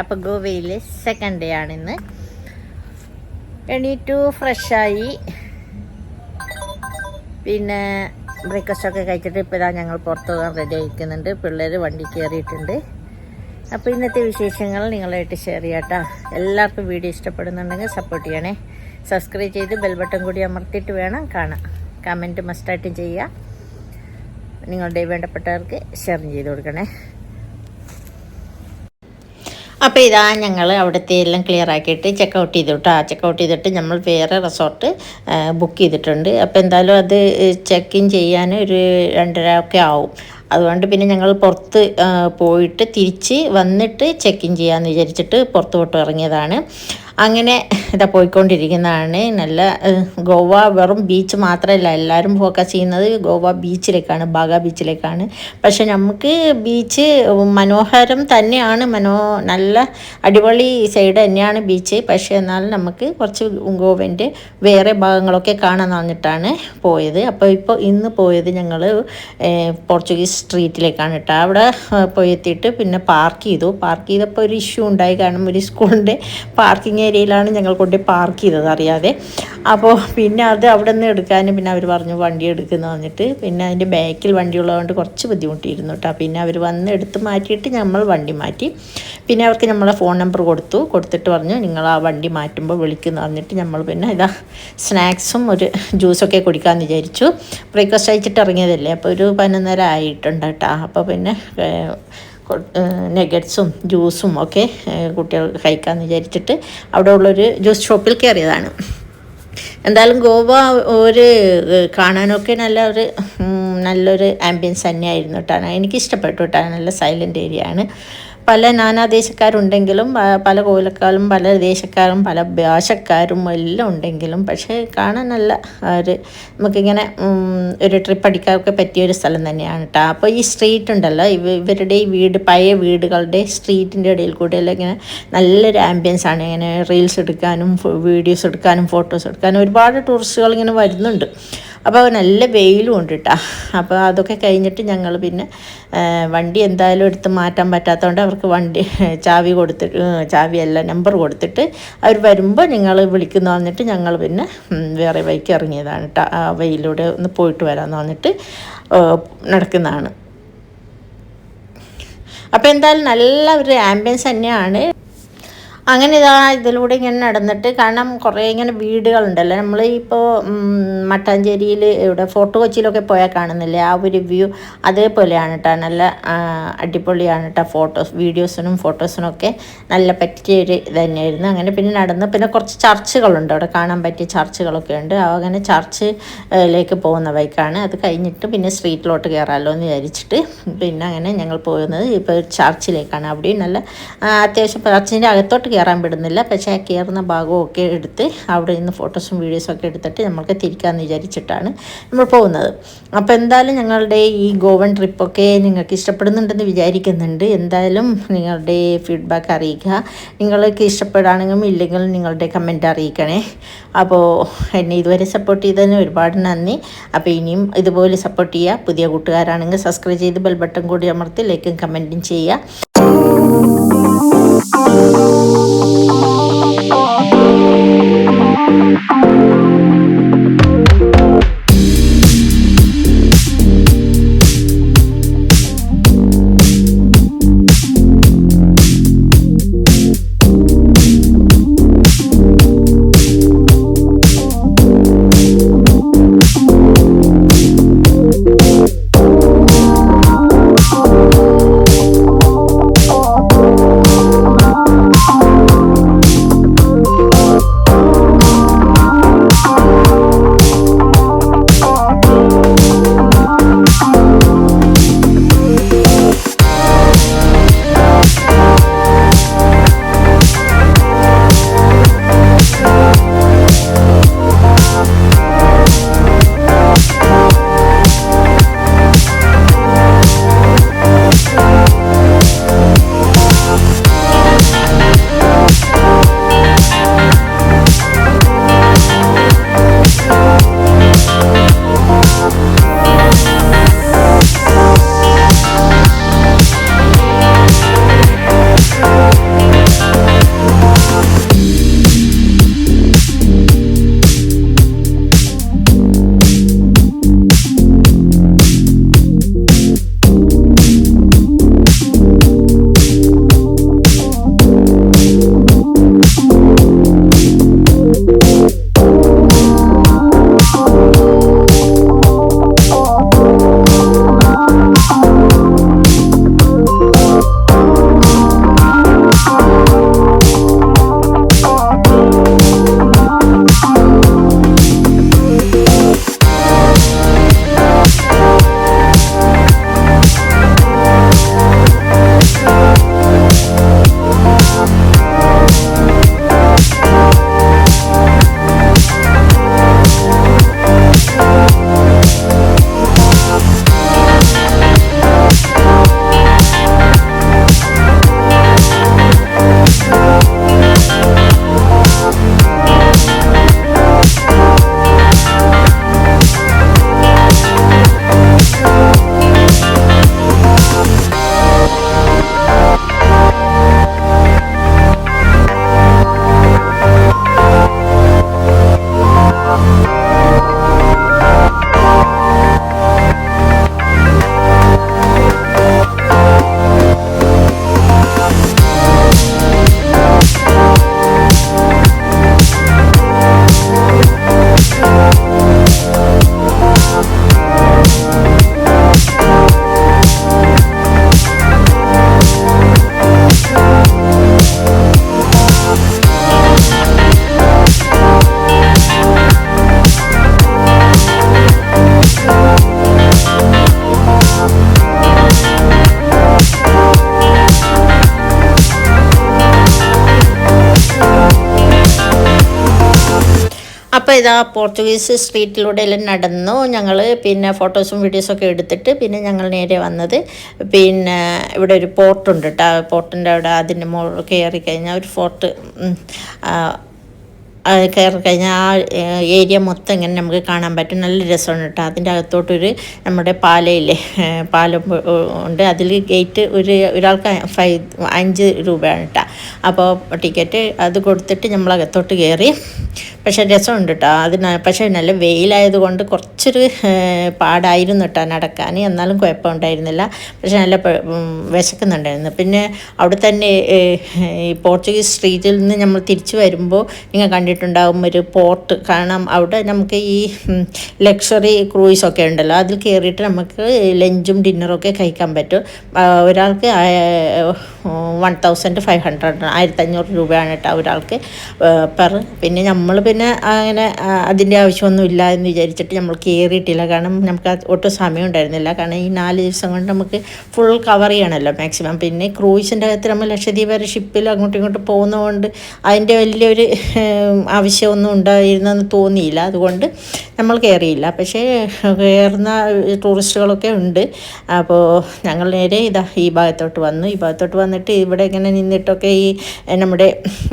അപ്പോൾ ഗോവയിൽ second day ആണിന്ന്. എണീറ്റു, ഫ്രഷായി, പിന്നെ ബ്രേക്ക്ഫാസ്റ്റൊക്കെ കഴിച്ചിട്ട് ഇപ്പോൾ ഇതാ ഞങ്ങൾ പുറത്ത് പോകാൻ റെഡി ആയിരിക്കുന്നുണ്ട്. പിള്ളേർ വണ്ടി കയറിയിട്ടുണ്ട്. അപ്പോൾ ഇന്നത്തെ വിശേഷങ്ങൾ നിങ്ങളായിട്ട് ഷെയർ ചെയ്യാട്ടോ. എല്ലാവർക്കും വീഡിയോ ഇഷ്ടപ്പെടുന്നുണ്ടെങ്കിൽ സപ്പോർട്ട് ചെയ്യണേ. സബ്സ്ക്രൈബ് ചെയ്ത് ബെൽ ബട്ടൺ കൂടി അമർത്തിയിട്ട് വേണം കാണാൻ. കമൻറ്റ് മസ്റ്റായിട്ടും ചെയ്യുക. നിങ്ങളുടെ വേണ്ടപ്പെട്ടവർക്ക് ഷെയർ ചെയ്ത് കൊടുക്കണേ. അപ്പോൾ ഇതാ ഞങ്ങൾ അവിടുത്തെ എല്ലാം ക്ലിയർ ആക്കിയിട്ട് ചെക്കൗട്ട് ചെയ്തു കേട്ടോ. ചെക്കൗട്ട് ചെയ്തിട്ട് നമ്മൾ വേറെ റിസോർട്ട് ബുക്ക് ചെയ്തിട്ടുണ്ട്. അപ്പോൾ എന്തായാലും അത് ചെക്ക് ഇൻ ചെയ്യാൻ ഒരു 2:30 ഒക്കെ ആവും. അതുകൊണ്ട് പിന്നെ ഞങ്ങൾ പുറത്ത് പോയിട്ട് തിരിച്ച് വന്നിട്ട് ചെക്ക് ഇൻ ചെയ്യാമെന്ന് വിചാരിച്ചിട്ട് പുറത്തോട്ട് ഇറങ്ങിയതാണ്. അങ്ങനെ ഇതാ പോയിക്കൊണ്ടിരിക്കുന്നതാണ്. നല്ല ഗോവ വെറും ബീച്ച് മാത്രമല്ല, എല്ലാവരും ഫോക്കസ് ചെയ്യുന്നത് ഗോവ ബീച്ചിലേക്കാണ്, ബാഗ ബീച്ചിലേക്കാണ്. പക്ഷെ നമുക്ക് ബീച്ച് മനോഹരം തന്നെയാണ്, നല്ല അടിപൊളി സൈഡ് തന്നെയാണ് ബീച്ച്. പക്ഷേ എന്നാലും നമുക്ക് കുറച്ച് ഗോവൻ്റെ വേറെ ഭാഗങ്ങളൊക്കെ കാണാൻ വന്നിട്ടാണ് പോയത്. അപ്പോൾ ഇന്ന് പോയത് ഞങ്ങൾ പോർച്ചുഗീസ് സ്ട്രീറ്റിലേക്കാണ് കേട്ടോ. അവിടെ പോയി എത്തിയിട്ട് പിന്നെ പാർക്ക് ചെയ്തപ്പോൾ ഒരു ഇഷ്യൂ ഉണ്ടായി. കാരണം ഒരു സ്കൂളിൻ്റെ പാർക്കിംഗ് ഏരിയയിലാണ് ഞങ്ങൾ കൊണ്ട് പാർക്ക് ചെയ്തത് അറിയാതെ. അപ്പോൾ പിന്നെ അത് അവിടെ നിന്ന് എടുക്കാൻ പിന്നെ അവർ പറഞ്ഞു വണ്ടി എടുക്കുന്നു പറഞ്ഞിട്ട്, പിന്നെ അതിൻ്റെ ബാക്കിൽ വണ്ടി ഉള്ളതുകൊണ്ട് കുറച്ച് ബുദ്ധിമുട്ടിയിരുന്നു കേട്ടോ. പിന്നെ അവർ വന്ന് എടുത്ത് മാറ്റിയിട്ട് നമ്മൾ വണ്ടി മാറ്റി. പിന്നെ അവർക്ക് നമ്മളെ ഫോൺ നമ്പർ കൊടുത്തിട്ട് പറഞ്ഞു നിങ്ങൾ ആ വണ്ടി മാറ്റുമ്പോൾ വിളിക്കുന്നു പറഞ്ഞിട്ട് നമ്മൾ പിന്നെ ഇതാ സ്നാക്സും ഒരു ജ്യൂസൊക്കെ കുടിക്കാമെന്ന് വിചാരിച്ചു. ബ്രേക്ക്ഫാസ്റ്റ് കഴിച്ചിട്ട് ഇറങ്ങിയതല്ലേ, അപ്പോൾ ഒരു 11:30 ആയിട്ടുണ്ട് കേട്ടോ. അപ്പോൾ പിന്നെ നെഗറ്റ്സും ജ്യൂസും ഒക്കെ കുട്ടികൾക്ക് കഴിക്കാമെന്ന് വിചാരിച്ചിട്ട് അവിടെ ഉള്ളൊരു ജ്യൂസ് ഷോപ്പിൽ കയറിയതാണ്. എന്തായാലും ഗോവ ഒരു കാണാനൊക്കെ നല്ലൊരു ആംബിയൻസ് തന്നെയായിരുന്നു കേട്ടോ. എനിക്കിഷ്ടപ്പെട്ടു കേട്ടോ. നല്ല സൈലൻ്റ് ഏരിയ ആണ്. പല നാനാദേശക്കാരുണ്ടെങ്കിലും, പല കോലക്കാരും, പല ദേശക്കാരും, പല ഭാഷക്കാരും എല്ലാം ഉണ്ടെങ്കിലും, പക്ഷേ കാണാൻ നല്ല നമുക്കിങ്ങനെ ഒരു ട്രിപ്പ് അടിക്കാനൊക്കെ പറ്റിയൊരു സ്ഥലം തന്നെയാണ് കേട്ടോ. അപ്പോൾ ഈ സ്ട്രീറ്റ് ഉണ്ടല്ലോ, ഇവരുടെ ഈ പഴയ വീടുകളുടെ സ്ട്രീറ്റിൻ്റെ ഇടയിൽ കൂടെ എല്ലാം ഇങ്ങനെ നല്ലൊരു ആംബിയൻസ് ആണ്. ഇങ്ങനെ റീൽസ് എടുക്കാനും വീഡിയോസ് എടുക്കാനും ഫോട്ടോസ് എടുക്കാനും ഒരുപാട് ടൂറിസ്റ്റുകൾ ഇങ്ങനെ വരുന്നുണ്ട്. അപ്പോൾ നല്ല വെയിലും ഉണ്ട് കേട്ടോ. അപ്പോൾ അതൊക്കെ കഴിഞ്ഞിട്ട് ഞങ്ങൾ പിന്നെ വണ്ടി എന്തായാലും എടുത്ത് മാറ്റാൻ പറ്റാത്തതുകൊണ്ട് അവർക്ക് വണ്ടി ചാവിയല്ല നമ്പർ കൊടുത്തിട്ട് അവർ വരുമ്പോൾ നിങ്ങൾ വിളിക്കുന്നു പറഞ്ഞിട്ട് ഞങ്ങൾ പിന്നെ വേറെ വഴിക്ക് ഇറങ്ങിയതാണ് കേട്ടോ. ആ വഴിയിലൂടെ ഒന്ന് പോയിട്ട് വരാമെന്ന് പറഞ്ഞിട്ട് നടക്കുന്നതാണ്. അപ്പോൾ എന്തായാലും നല്ല ഒരു ആംബിയൻസ് തന്നെയാണ്. അങ്ങനെ ഇതിലൂടെ ഇങ്ങനെ നടന്നിട്ട്, കാരണം കുറേ ഇങ്ങനെ വീടുകളുണ്ടല്ലോ, നമ്മൾ ഇപ്പോൾ മട്ടാഞ്ചേരിയിൽ ഇവിടെ ഫോർട്ട് കൊച്ചിയിലൊക്കെ പോയാൽ കാണുന്നില്ലേ ആ ഒരു വ്യൂ, അതേപോലെയാണ് കേട്ടോ. നല്ല അടിപൊളിയാണ് കേട്ടോ. വീഡിയോസിനും ഫോട്ടോസിനൊക്കെ നല്ല പറ്റിയൊരു ഇത് തന്നെയായിരുന്നു. അങ്ങനെ പിന്നെ നടന്ന് പിന്നെ കുറച്ച് ചർച്ചുകളുണ്ട് അവിടെ, കാണാൻ പറ്റിയ ചർച്ചുകളൊക്കെ ഉണ്ട്. അങ്ങനെ ചർച്ചിലേക്ക് പോകുന്ന വഴിക്കാണ്. അത് കഴിഞ്ഞിട്ട് പിന്നെ സ്ട്രീറ്റിലോട്ട് കയറാമല്ലോ എന്ന് വിചാരിച്ചിട്ട് പിന്നെ അങ്ങനെ ഞങ്ങൾ പോകുന്നത് ഇപ്പോൾ ചർച്ചിലേക്കാണ്. അവിടെയും നല്ല അത്യാവശ്യം ചർച്ചിൻ്റെ അകത്തോട്ട് കയറാൻ വിടുന്നില്ല, പക്ഷേ ആ കയറുന്ന ഭാഗമൊക്കെ എടുത്ത് അവിടെ നിന്ന് ഫോട്ടോസും വീഡിയോസും ഒക്കെ എടുത്തിട്ട് നമ്മൾക്ക് തിരിക്കാമെന്ന് വിചാരിച്ചിട്ടാണ് നമ്മൾ പോകുന്നത്. അപ്പോൾ എന്തായാലും ഞങ്ങളുടെ ഈ ഗോവൻ ട്രിപ്പൊക്കെ നിങ്ങൾക്ക് ഇഷ്ടപ്പെടുന്നുണ്ടെന്ന് വിചാരിക്കുന്നുണ്ട്. എന്തായാലും നിങ്ങളുടെ ഫീഡ്ബാക്ക് അറിയിക്കുക. നിങ്ങൾക്ക് ഇഷ്ടപ്പെടുകയാണെങ്കിലും ഇല്ലെങ്കിലും നിങ്ങളുടെ കമൻറ്റ് അറിയിക്കണേ. അപ്പോൾ എന്നെ ഇതുവരെ സപ്പോർട്ട് ചെയ്തതിന് ഒരുപാട് നന്ദി. അപ്പോൾ ഇനിയും ഇതുപോലെ സപ്പോർട്ട് ചെയ്യുക. പുതിയ കൂട്ടുകാരാണെങ്കിൽ സബ്സ്ക്രൈബ് ചെയ്ത് ബെൽ ബട്ടൺ കൂടി അമർത്തി ലൈക്കും കമൻറ്റും ചെയ്യുക. അപ്പോൾ ഇതാ പോർച്ചുഗീസ് സ്ട്രീറ്റിലൂടെ എല്ലാം നടന്നു ഞങ്ങൾ. പിന്നെ ഫോട്ടോസും വീഡിയോസൊക്കെ എടുത്തിട്ട് പിന്നെ ഞങ്ങൾ നേരെ വന്നത് പിന്നെ ഇവിടെ ഒരു പോർട്ടുണ്ട് കേട്ടോ. പോർട്ടിൻ്റെ അവിടെ അതിൻ്റെ മുകളിൽ കയറി കഴിഞ്ഞാൽ ഒരു ഫോർട്ട് കയറി കഴിഞ്ഞാൽ ആ ഏരിയ മൊത്തം ഇങ്ങനെ നമുക്ക് കാണാൻ പറ്റും. നല്ല രസമാണ് കേട്ടോ. അതിൻ്റെ അകത്തോട്ടൊരു നമ്മുടെ പാലയില്ലേ, പാലം ഉണ്ട്. അതിൽ ഗേറ്റ് ഒരാൾക്ക് 5 രൂപയാണ് കേട്ടോ. അപ്പോൾ ടിക്കറ്റ് അത് കൊടുത്തിട്ട് നമ്മളകത്തോട്ട് കയറി. പക്ഷേ രസമുണ്ട് കേട്ടോ. പക്ഷേ നല്ല വെയിലായതുകൊണ്ട് കുറച്ചൊരു പാടായിരുന്നു കേട്ടോ നടക്കാൻ. എന്നാലും കുഴപ്പമുണ്ടായിരുന്നില്ല. പക്ഷേ നല്ല വിശക്കുന്നുണ്ടായിരുന്നു. പിന്നെ അവിടെ തന്നെ ഈ പോർച്ചുഗീസ് സ്ട്രീറ്റിൽ നിന്ന് നമ്മൾ തിരിച്ചു വരുമ്പോൾ നിങ്ങൾ കണ്ടിട്ടുണ്ടാകും ഒരു പോർട്ട്. കാരണം അവിടെ നമുക്ക് ഈ ലക്ഷറി ക്രൂയിസൊക്കെ ഉണ്ടല്ലോ, അതിൽ കയറിയിട്ട് നമുക്ക് ലഞ്ചും ഡിന്നറൊക്കെ കഴിക്കാൻ പറ്റും. ഒരാൾക്ക് 1500 1500 രൂപയാണ് കേട്ടോ ഒരാൾക്ക് പെർ. പിന്നെ നമ്മൾ പിന്നെ അങ്ങനെ അതിൻ്റെ ആവശ്യമൊന്നുമില്ല എന്ന് വിചാരിച്ചിട്ട് നമ്മൾ കയറിയിട്ടില്ല. കാരണം നമുക്ക് ഒട്ടും സമയം ഉണ്ടായിരുന്നില്ല. കാരണം ഈ 4 ദിവസം കൊണ്ട് നമുക്ക് ഫുൾ കവർ ചെയ്യണമല്ലോ മാക്സിമം. പിന്നെ ക്രൂയിസിൻ്റെ അകത്ത് നമ്മൾ ലക്ഷദ്വീപ് വരെ ഷിപ്പിൽ അങ്ങോട്ടും ഇങ്ങോട്ടും പോകുന്നതുകൊണ്ട് അതിൻ്റെ വലിയൊരു ആവശ്യമൊന്നും ഉണ്ടായിരുന്നെന്ന് തോന്നിയില്ല. അതുകൊണ്ട് നമ്മൾ കയറിയില്ല. പക്ഷേ കയറുന്ന ടൂറിസ്റ്റുകളൊക്കെ ഉണ്ട്. അപ്പോൾ ഞങ്ങൾ നേരെ ഈ ഭാഗത്തോട്ട് വന്നു. ഈ ഭാഗത്തോട്ട് വന്നിട്ട് ഇവിടെ ഇങ്ങനെ നിന്നിട്ടൊക്കെ ഈ നമ്മുടെ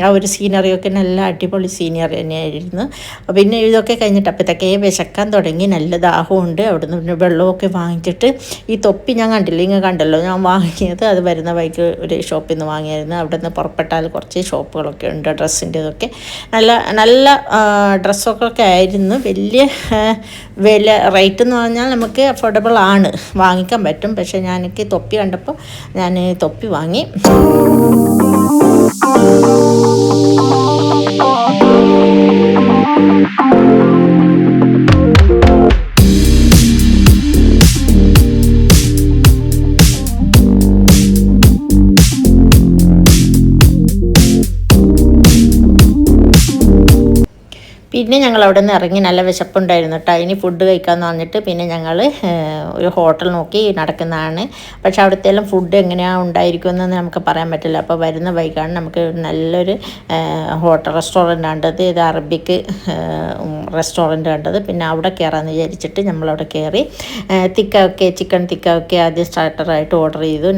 ആ ഒരു സീനറിയൊക്കെ നല്ല അടിപൊളി സീനറി തന്നെയായിരുന്നു. പിന്നെ ഇതൊക്കെ കഴിഞ്ഞിട്ട് അപ്പോഴത്തേക്കേ വിശക്കാൻ തുടങ്ങി. നല്ല ദാഹമുണ്ട്. അവിടെ നിന്ന് വെള്ളമൊക്കെ വാങ്ങിച്ചിട്ട് ഈ തൊപ്പി ഞാൻ കണ്ടില്ല, ഇങ്ങനെ കണ്ടല്ലോ, ഞാൻ വാങ്ങിയത് അത് വരുന്ന വഴിക്ക് ഒരു ഷോപ്പിൽ നിന്ന് വാങ്ങിയായിരുന്നു. അവിടെ നിന്ന് പുറപ്പെട്ടാൽ കുറച്ച് ഷോപ്പുകളൊക്കെ ഉണ്ട് ഡ്രസ്സിൻ്റെതൊക്കെ. നല്ല നല്ല ഡ്രസ്സൊക്കെ ആയിരുന്നു. വലിയ വില റേറ്റ് എന്ന് പറഞ്ഞാൽ നമുക്ക് അഫോർഡബിൾ ആണ്, വാങ്ങിക്കാൻ പറ്റും. പക്ഷേ എനിക്ക് തൊപ്പി കണ്ടപ്പോൾ ഞാൻ തൊപ്പി വാങ്ങി. പിന്നെ ഞങ്ങൾ അവിടെ നിന്ന് ഇറങ്ങി. നല്ല വിശപ്പുണ്ടായിരുന്നു കേട്ടോ. ഇനി ഫുഡ് കഴിക്കാമെന്ന് പറഞ്ഞിട്ട് പിന്നെ ഞങ്ങൾ ഒരു ഹോട്ടൽ നോക്കി നടക്കുന്നതാണ്. പക്ഷെ അവിടുത്തെ എല്ലാം ഫുഡ് എങ്ങനെയാണ് ഉണ്ടായിരിക്കുമെന്ന് നമുക്ക് പറയാൻ പറ്റില്ല. അപ്പോൾ വരുന്ന വൈകാണ് നമുക്ക് നല്ലൊരു റെസ്റ്റോറൻറ്റ് കണ്ടത്. ഇത് അറബിക്ക് റെസ്റ്റോറൻറ്റ് കണ്ടത്. പിന്നെ അവിടെ കയറാമെന്ന് വിചാരിച്ചിട്ട് നമ്മളവിടെ കയറി. ചിക്കൻ തിക്കൊക്കെ ആദ്യം സ്റ്റാർട്ടറായിട്ട് ഓർഡർ ചെയ്തു.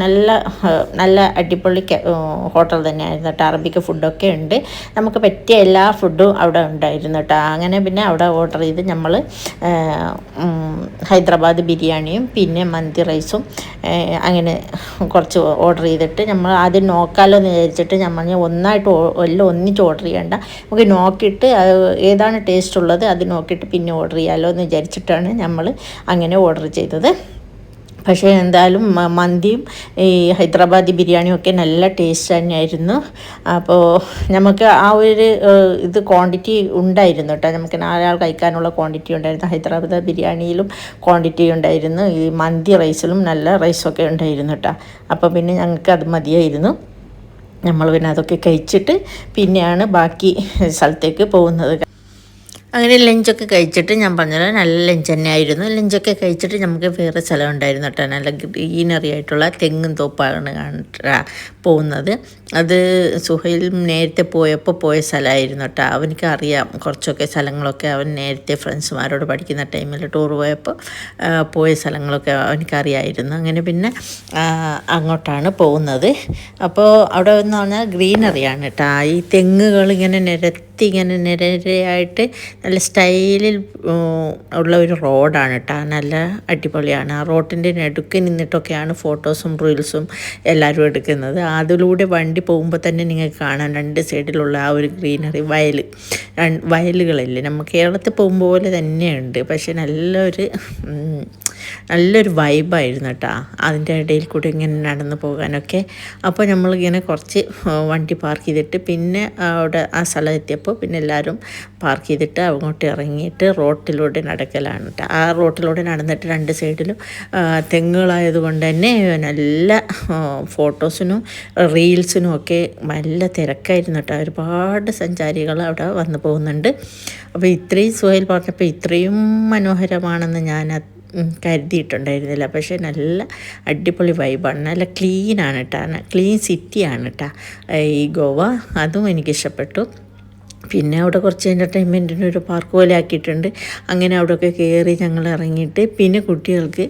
നല്ല അടിപൊളി ഹോട്ടൽ തന്നെയായിരുന്നു കേട്ടോ. അറബിക്ക് ഫുഡൊക്കെ ഉണ്ട്. നമുക്ക് പറ്റിയ എല്ലാ ഫുഡും അവിടെ ഉണ്ടായിരുന്നു കേട്ടോ. അങ്ങനെ പിന്നെ അവിടെ ഓർഡർ ചെയ്ത് നമ്മൾ ഹൈദരാബാദ് ബിരിയാണിയും പിന്നെ മന്തി റൈസും അങ്ങനെ കുറച്ച് ഓർഡർ ചെയ്തിട്ട് നമ്മൾ ആദ്യം നോക്കാമല്ലോ എന്ന് വിചാരിച്ചിട്ട് നമ്മൾ എല്ലാം ഒന്നിച്ച് ഓർഡർ ചെയ്യണ്ട, നമുക്ക് നോക്കിയിട്ട് ഏതാണ് ടേസ്റ്റ് ഉള്ളത് അത് നോക്കിയിട്ട് പിന്നെ ഓർഡർ ചെയ്യാമല്ലോ എന്ന് വിചാരിച്ചിട്ടാണ് നമ്മൾ അങ്ങനെ ഓർഡർ ചെയ്തത്. പക്ഷേ എന്തായാലും മന്തിയും ഈ ഹൈദരാബാദി ബിരിയാണിയും ഒക്കെ നല്ല ടേസ്റ്റ് തന്നെയായിരുന്നു. അപ്പോൾ നമുക്ക് ആ ഒരു ഇത് ക്വാണ്ടിറ്റി ഉണ്ടായിരുന്നു കേട്ടോ. നമുക്ക് 4 ആൾ കഴിക്കാനുള്ള ക്വാണ്ടിറ്റി ഉണ്ടായിരുന്നു. ഹൈദരാബാദ് ബിരിയാണിയിലും ക്വാണ്ടിറ്റി ഉണ്ടായിരുന്നു. ഈ മന്തി റൈസിലും നല്ല റൈസൊക്കെ ഉണ്ടായിരുന്നു കേട്ടോ. അപ്പോൾ പിന്നെ ഞങ്ങൾക്ക് അത് മതിയായിരുന്നു. നമ്മൾ പിന്നെ അതൊക്കെ കഴിച്ചിട്ട് പിന്നെയാണ് ബാക്കി സ്ഥലത്തേക്ക് പോകുന്നത്. അങ്ങനെ ലഞ്ചൊക്കെ കഴിച്ചിട്ട് ഞാൻ പറഞ്ഞല്ലോ നല്ല ലഞ്ച് തന്നെയായിരുന്നു. ലഞ്ചൊക്കെ കഴിച്ചിട്ട് നമുക്ക് വേറെ സ്ഥലം ഉണ്ടായിരുന്നു കേട്ടോ. നല്ല ഗ്രീനറി ആയിട്ടുള്ള തെങ്ങും തോപ്പാണ് പോകുന്നത്. അത് സുഹൈൽ നേരത്തെ പോയ സ്ഥലമായിരുന്നു കേട്ടോ. അവനക്ക് അറിയാം കുറച്ചൊക്കെ സ്ഥലങ്ങളൊക്കെ. അവൻ നേരത്തെ ഫ്രണ്ട്സുമാരോട് പഠിക്കുന്ന ടൈമിൽ ടൂർ പോയ സ്ഥലങ്ങളൊക്കെ അവനക്കറിയായിരുന്നു. അങ്ങനെ പിന്നെ അങ്ങോട്ടാണ് പോകുന്നത്. അപ്പോൾ അവിടെ എന്ന് പറഞ്ഞാൽ ഗ്രീനറിയാണ് കേട്ടോ. ഈ തെങ്ങുകൾ ഇങ്ങനെ ഇങ്ങനെ നിരയായിട്ട് നല്ല സ്റ്റൈലിൽ ഉള്ള ഒരു റോഡാണ് കേട്ടോ. നല്ല അടിപൊളിയാണ്. ആ റോഡിൻ്റെ നടുക്ക് നിന്നിട്ടൊക്കെയാണ് ഫോട്ടോസും റീൽസും എല്ലാവരും എടുക്കുന്നത്. അതിലൂടെ വണ്ടി പോകുമ്പോൾ തന്നെ നിങ്ങൾക്ക് കാണാം 2 സൈഡിലുള്ള ആ ഒരു ഗ്രീനറി വയലുകളില്ലേ, നമ്മൾ കേരളത്തിൽ പോകുമ്പോൾ പോലെ തന്നെയുണ്ട്. പക്ഷെ നല്ലൊരു വൈബായിരുന്നു കേട്ടോ അതിൻ്റെ ഇടയിൽ കൂടെ ഇങ്ങനെ നടന്നു പോകാനൊക്കെ. അപ്പോൾ നമ്മളിങ്ങനെ കുറച്ച് വണ്ടി പാർക്ക് ചെയ്തിട്ട് പിന്നെ അവിടെ ആ സ്ഥലം എത്തിയപ്പോൾ പിന്നെ എല്ലാവരും പാർക്ക് ചെയ്തിട്ട് അങ്ങോട്ട് ഇറങ്ങിയിട്ട് റോട്ടിലൂടെ നടക്കലാണ് കേട്ടോ. ആ റോട്ടിലൂടെ നടന്നിട്ട് 2 സൈഡിലും തെങ്ങുകളായതുകൊണ്ട് തന്നെ നല്ല ഫോട്ടോസിനും റീൽസിനും ഒക്കെ നല്ല തിരക്കായിരുന്നു കേട്ടോ. ഒരുപാട് സഞ്ചാരികൾ അവിടെ വന്നു പോകുന്നുണ്ട്. അപ്പോൾ ഇത്രയും സുഹൈൽ പറഞ്ഞപ്പോൾ ഇത്രയും മനോഹരമാണെന്ന് ഞാൻ കരുതിയിട്ടുണ്ടായിരുന്നില്ല. പക്ഷേ നല്ല അടിപൊളി വൈബാണ്. നല്ല ക്ലീനാണ് കേട്ടോ. ക്ലീൻ സിറ്റിയാണ് കേട്ടോ ഈ ഗോവ. അതും എനിക്കിഷ്ടപ്പെട്ടു. പിന്നെ അവിടെ കുറച്ച് എൻ്റർടൈൻമെൻറ്റിന് ഒരു പാർക്ക് പോലെ ആക്കിയിട്ടുണ്ട്. അങ്ങനെ അവിടെയൊക്കെ കയറി ഞങ്ങൾ ഇറങ്ങിയിട്ട് പിന്നെ കുട്ടികൾക്ക്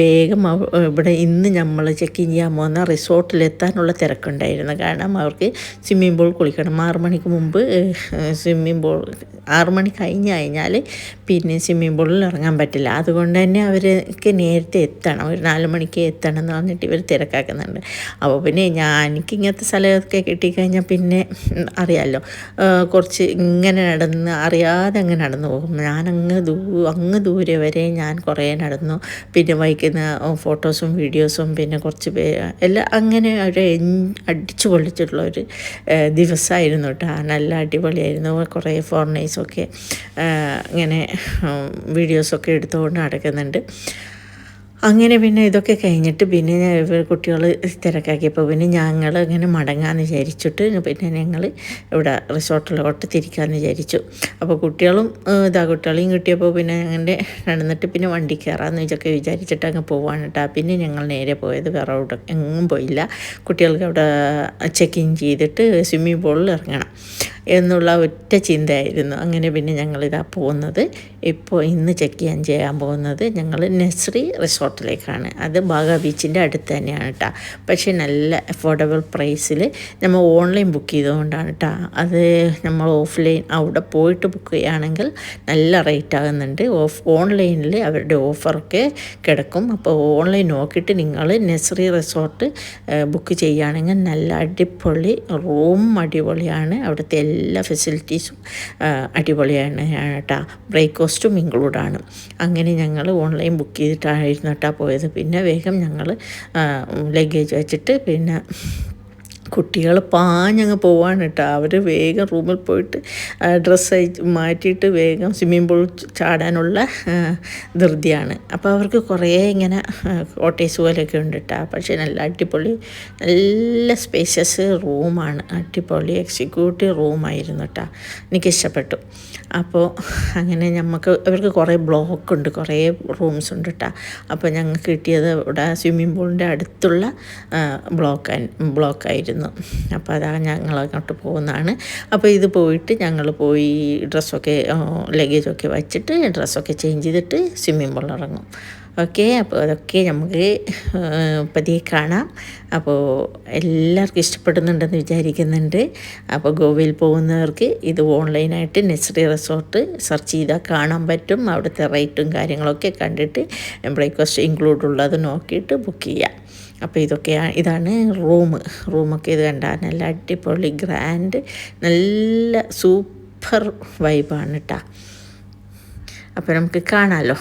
വേഗം ഇവിടെ ഇന്ന് നമ്മൾ ചെക്ക് ഇൻ ചെയ്യാൻ പോകുന്ന റിസോർട്ടിലെത്താനുള്ള തിരക്കുണ്ടായിരുന്നു. കാരണം അവർക്ക് സ്വിമ്മിംഗ് പൂൾ കുളിക്കണം. 6 മണിക്ക് മുമ്പ് സ്വിമ്മിംഗ് പൂൾ 6 മണി കഴിഞ്ഞാൽ പിന്നെ സ്വിമ്മിംഗ് പൂളിൽ ഇറങ്ങാൻ പറ്റില്ല. അതുകൊണ്ട് തന്നെ അവർക്ക് നേരത്തെ എത്തണം, ഒരു 4 മണിക്ക് എത്തണം എന്ന് പറഞ്ഞിട്ട് ഇവർ തിരക്കാക്കുന്നുണ്ട്. അപ്പോൾ പിന്നെ എനിക്ക് ഇങ്ങനത്തെ സ്ഥലമൊക്കെ കിട്ടിക്കഴിഞ്ഞാൽ പിന്നെ അറിയാമല്ലോ, കുറച്ച് ഇങ്ങനെ നടന്ന് അറിയാതെ അങ്ങ് നടന്നു പോകും. അങ്ങ് ദൂരെ വരെ ഞാൻ കുറേ നടന്നു. പിന്നെ വൈകുന്ന ഫോട്ടോസും വീഡിയോസും പിന്നെ കുറച്ച് എല്ലാം അങ്ങനെ ഒരു അടിച്ചു പൊളിച്ചിട്ടുള്ളൊരു ദിവസമായിരുന്നു കേട്ടോ. നല്ല അടിപൊളിയായിരുന്നു. കുറേ ഫോറിനേഴ്സൊക്കെ ഇങ്ങനെ വീഡിയോസൊക്കെ എടുത്തുകൊണ്ട് നടക്കുന്നുണ്ട്. അങ്ങനെ പിന്നെ ഇതൊക്കെ കഴിഞ്ഞിട്ട് പിന്നെ കുട്ടികൾ തിരക്കാക്കിയപ്പോൾ പിന്നെ ഞങ്ങൾ ഇങ്ങനെ മടങ്ങാമെന്ന് വിചാരിച്ചിട്ട് പിന്നെ ഞങ്ങൾ ഇവിടെ റിസോർട്ടിലോട്ട് തിരിക്കാമെന്ന് വിചാരിച്ചു. അപ്പോൾ കുട്ടികളെയും കിട്ടിയപ്പോൾ പിന്നെ അങ്ങനെ നടന്നിട്ട് പിന്നെ വണ്ടി കയറാമെന്ന് ഇതൊക്കെ വിചാരിച്ചിട്ട് അങ്ങ് പോവാണ് കേട്ടോ. പിന്നെ ഞങ്ങൾ നേരെ പോയത് വേറെ അവിടെ എങ്ങും പോയില്ല. കുട്ടികൾക്ക് അവിടെ ചെക്ക് ഇൻ ചെയ്തിട്ട് സ്വിമ്മിംഗ് പൂളിൽ ഇറങ്ങണം എന്നുള്ള ഒറ്റ ചിന്തയായിരുന്നു. അങ്ങനെ പിന്നെ ഞങ്ങളിതാ പോകുന്നത്, ഇന്ന് ചെക്ക് ചെയ്യാൻ പോകുന്നത് ഞങ്ങൾ നെസ്രി റിസോർട്ടിലേക്കാണ്. അത് ബാഗ ബീച്ചിൻ്റെ അടുത്ത് തന്നെയാണ് കേട്ടോ. പക്ഷേ നല്ല അഫോർഡബിൾ പ്രൈസിൽ നമ്മൾ ഓൺലൈൻ ബുക്ക് ചെയ്തുകൊണ്ടാണ് കേട്ടോ. അത് നമ്മൾ ഓഫ്ലൈൻ അവിടെ പോയിട്ട് ബുക്ക് ചെയ്യുകയാണെങ്കിൽ നല്ല റേറ്റ് ആകുന്നുണ്ട്. ഓൺലൈനിൽ അവരുടെ ഓഫറൊക്കെ കിടക്കും. അപ്പോൾ ഓൺലൈൻ നോക്കിയിട്ട് നിങ്ങൾ നെസ്രി റിസോർട്ട് ബുക്ക് ചെയ്യുകയാണെങ്കിൽ നല്ല അടിപൊളി അടിപൊളിയാണ്. അവിടുത്തെ എല്ലാ ഫെസിലിറ്റീസും അടിപൊളിയാണ് കേട്ടോ. ബ്രേക്ക്ഫാസ്റ്റും ഇൻക്ലൂഡാണ്. അങ്ങനെ ഞങ്ങൾ ഓൺലൈൻ ബുക്ക് ചെയ്തിട്ടായിരുന്നു കേട്ടോ പോയത്. പിന്നെ വേഗം ഞങ്ങൾ ലഗേജ് വെച്ചിട്ട് പിന്നെ കുട്ടികൾ പാഞ്ഞങ്ങ് പോവാണ് കേട്ടോ. അവർ വേഗം റൂമിൽ പോയിട്ട് ഡ്രസ്സ് മാറ്റിയിട്ട് വേഗം സ്വിമ്മിംഗ് പൂൾ ചാടാനുള്ള ധൃതിയാണ്. അപ്പോൾ അവർക്ക് കുറേ ഇങ്ങനെ കോട്ടേഴ്സ് പോലെയൊക്കെ ഉണ്ട് കേട്ടോ. പക്ഷേ നല്ല അടിപൊളി നല്ല സ്പേഷ്യസ് റൂമാണ്. അടിപൊളി എക്സിക്യൂട്ടീവ് റൂമായിരുന്നു കേട്ടോ. എനിക്കിഷ്ടപ്പെട്ടു. അപ്പോൾ അങ്ങനെ അവർക്ക് കുറേ ബ്ലോക്കുണ്ട്, കുറേ റൂംസ് ഉണ്ട് കേട്ടോ. അപ്പോൾ ഞങ്ങൾക്ക് കിട്ടിയത് ഇവിടെ സ്വിമ്മിംഗ് പൂളിൻ്റെ അടുത്തുള്ള ബ്ലോക്കായിരുന്നു. അപ്പോൾ അതാണ് ഞങ്ങൾ അങ്ങോട്ട് പോകുന്നതാണ്. അപ്പോൾ ഇത് പോയിട്ട് ഞങ്ങൾ പോയി ഡ്രസ്സൊക്കെ ലഗേജൊക്കെ വച്ചിട്ട് ഡ്രസ്സൊക്കെ ചേഞ്ച് ചെയ്തിട്ട് സ്വിമ്മിംഗ് പൂളിൽ ഇറങ്ങും. ഓക്കെ, അപ്പോൾ അതൊക്കെ നമുക്ക് പതിയെ കാണാം. അപ്പോൾ എല്ലാവർക്കും ഇഷ്ടപ്പെടുന്നുണ്ടെന്ന് വിചാരിക്കുന്നുണ്ട്. അപ്പോൾ ഗോവയിൽ പോകുന്നവർക്ക് ഇത് ഓൺലൈനായിട്ട് നെസ്രി റിസോർട്ട് സെർച്ച് ചെയ്താൽ കാണാൻ പറ്റും. അവിടുത്തെ റേറ്റും കാര്യങ്ങളൊക്കെ കണ്ടിട്ട് ബ്രേക്ക്ഫാസ്റ്റ് ഇൻക്ലൂഡ് ഉള്ളത് നോക്കിയിട്ട് ബുക്ക് ചെയ്യാം. അപ്പോൾ ഇതാണ് റൂമൊക്കെ ഇത് കണ്ടാൽ നല്ല അടിപൊളി ഗ്രാൻഡ് നല്ല സൂപ്പർ വൈബാണ് കേട്ടോ. അപ്പോൾ നമുക്ക് കാണാമല്ലോ.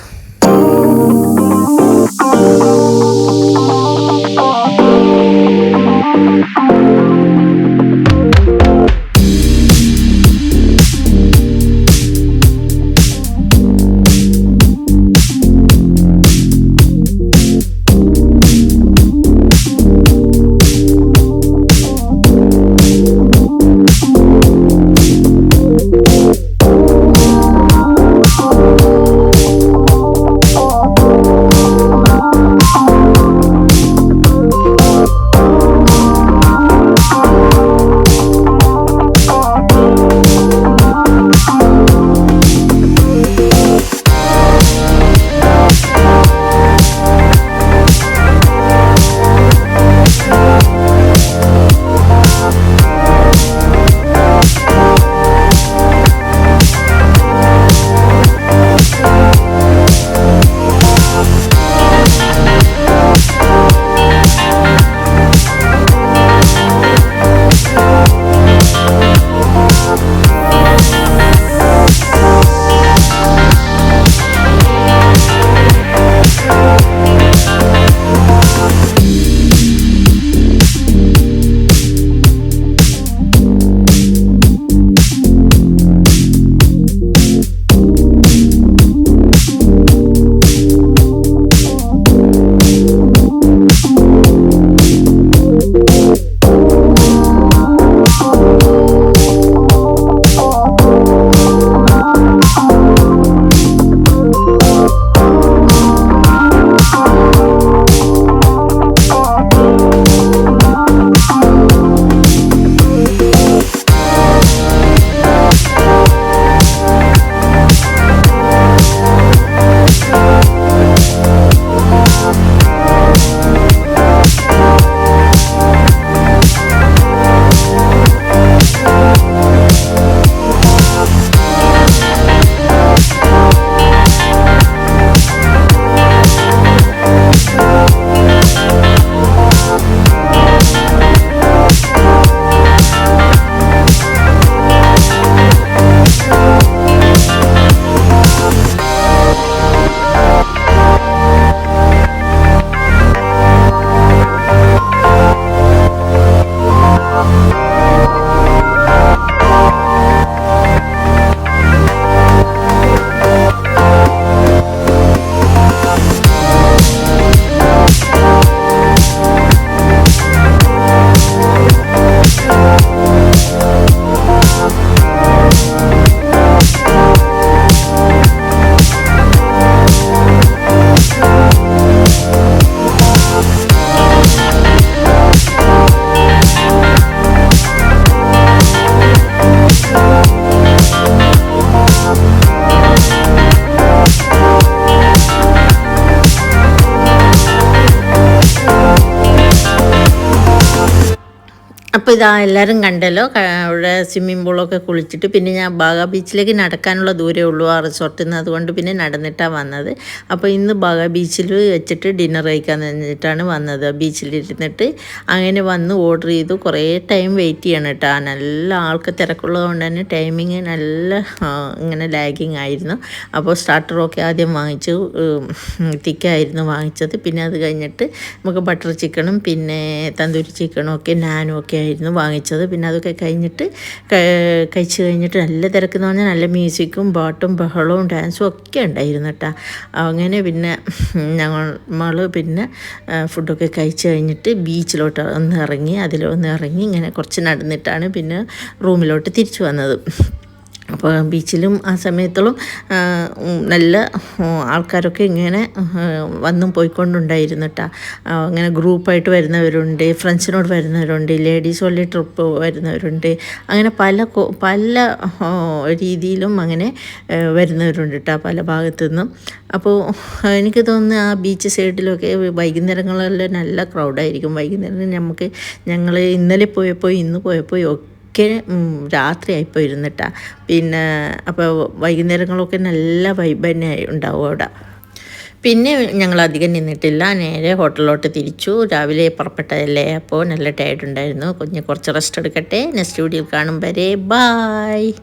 അപ്പോൾ ഇതാ എല്ലാവരും കണ്ടല്ലോ അവിടെ സ്വിമ്മിംഗ് പൂളൊക്കെ കുളിച്ചിട്ട് പിന്നെ ഞാൻ ബാഗ ബീച്ചിലേക്ക് നടക്കാനുള്ള ദൂരമേ ഉള്ളൂ ആ റിസോർട്ടിൽ നിന്ന്. അതുകൊണ്ട് പിന്നെ നടന്നിട്ടാണ് വന്നത്. അപ്പോൾ ഇന്ന് ബാഗ ബീച്ചിൽ വെച്ചിട്ട് ഡിന്നർ കഴിക്കാൻ കഴിഞ്ഞിട്ടാണ് വന്നത്. ബീച്ചിലിരുന്നിട്ട് അങ്ങനെ വന്ന് ഓർഡർ ചെയ്തു. കുറേ ടൈം വെയിറ്റ് ചെയ്യണം കേട്ടോ. നല്ല ആൾക്ക് തിരക്കുള്ളത് കൊണ്ട് തന്നെ ടൈമിങ് നല്ല ഇങ്ങനെ ലാഗിങ് ആയിരുന്നു. അപ്പോൾ സ്റ്റാർട്ടറൊക്കെ ആദ്യം വാങ്ങിച്ചു, തിക്കായിരുന്നു വാങ്ങിച്ചത്. പിന്നെ അത് കഴിഞ്ഞിട്ട് നമുക്ക് ബട്ടർ ചിക്കനും പിന്നെ തന്തൂരി ചിക്കനും ഒക്കെ നാനും ഒക്കെ ആയിരുന്നു വാങ്ങിച്ചത്. പിന്നെ അതൊക്കെ കഴിഞ്ഞിട്ട് കഴിച്ച് കഴിഞ്ഞിട്ട് നല്ല തിരക്കെന്ന് പറഞ്ഞാൽ നല്ല മ്യൂസിക്കും പാട്ടും ബഹളവും ഡാൻസും ഒക്കെ ഉണ്ടായിരുന്നു കേട്ടോ. അങ്ങനെ പിന്നെ നമ്മൾ പിന്നെ ഫുഡൊക്കെ കഴിച്ച് കഴിഞ്ഞിട്ട് ബീച്ചിലോട്ട് ഒന്ന് ഇറങ്ങി, അതിലൊന്ന് ഇറങ്ങി ഇങ്ങനെ കുറച്ച് നടന്നിട്ടാണ് പിന്നെ റൂമിലോട്ട് തിരിച്ചു വന്നത്. അപ്പോൾ ബീച്ചിലും ആ സമയത്തോളം നല്ല ആൾക്കാരൊക്കെ ഇങ്ങനെ വന്നും പോയിക്കൊണ്ടുണ്ടായിരുന്നു കേട്ടോ. അങ്ങനെ ഗ്രൂപ്പായിട്ട് വരുന്നവരുണ്ട്, ഫ്രണ്ട്സിനോട് വരുന്നവരുണ്ട്, ലേഡീസ് ഓൺലി ട്രിപ്പ് വരുന്നവരുണ്ട്. അങ്ങനെ പല രീതിയിലും അങ്ങനെ വരുന്നവരുണ്ട് കേട്ടോ, പല ഭാഗത്തു നിന്നും. അപ്പോൾ എനിക്ക് തോന്നുന്നു ആ ബീച്ച് സൈഡിലൊക്കെ വൈകുന്നേരങ്ങളിലെല്ലാം നല്ല ക്രൗഡായിരിക്കും. വൈകുന്നേരം ഞങ്ങൾ ഇന്നലെ പോയപ്പോൾ ഇന്ന് പോയപ്പോൾ ഒക്കെ രാത്രിയായിപ്പോൾ ഇരുന്നിട്ടാ. പിന്നെ അപ്പോൾ വൈകുന്നേരങ്ങളൊക്കെ നല്ല വൈബ് തന്നെ ഉണ്ടാവും അവിടെ. പിന്നെ ഞങ്ങൾ അധികം നിന്നിട്ടില്ല, നേരെ ഹോട്ടലിലോട്ട് തിരിച്ചു. രാവിലെ പുറപ്പെട്ടതല്ലേ, അപ്പോൾ നല്ല ടയർഡ് ഉണ്ടായിരുന്നു. കുറച്ച് റെസ്റ്റ് എടുക്കട്ടെ. നെക്സ്റ്റ് വീഡിയോയിൽ കാണും വരെ ബായ്.